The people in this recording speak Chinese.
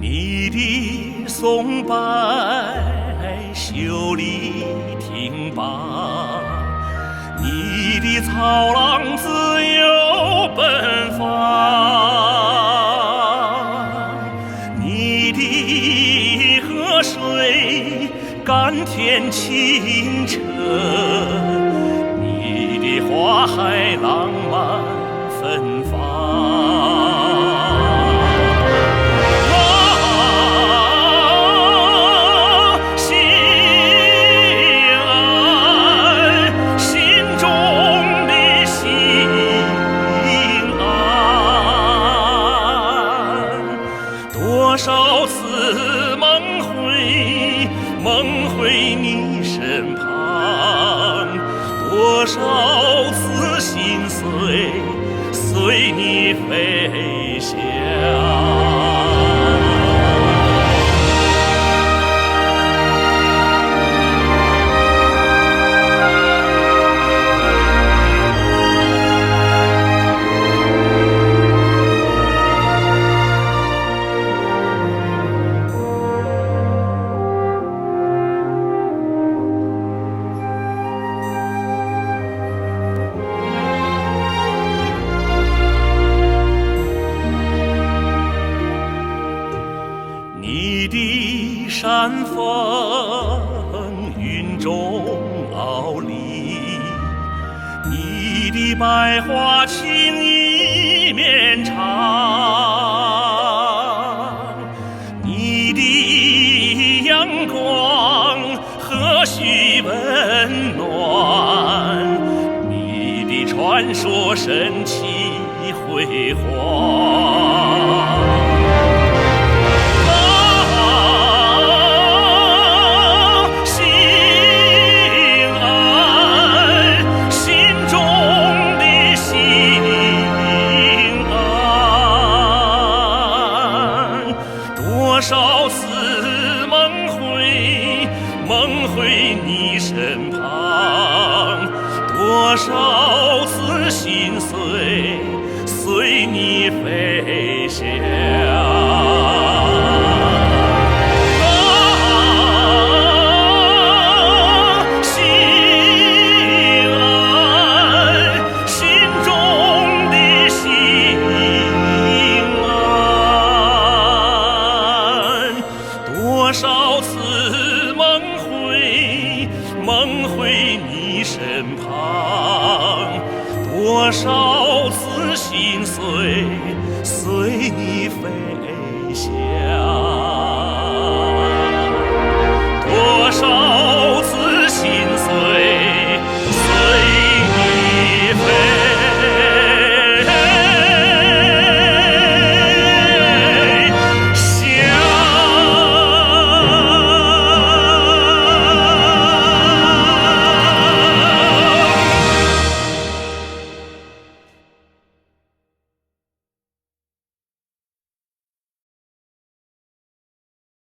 你的松柏秀丽挺拔，你的草浪自由奔放，你的河水甘甜清澈，你的花海浪漫芬芳。多少次梦回你身旁，多少次心碎随你飞翔。你的山峰云中傲立，你的百花轻一面长，你的阳光何须温暖，你的传说神奇辉煌。多少次梦回你身旁，多少次心碎随你飞翔。多少次梦回你身旁，多少次心碎随你飞翔。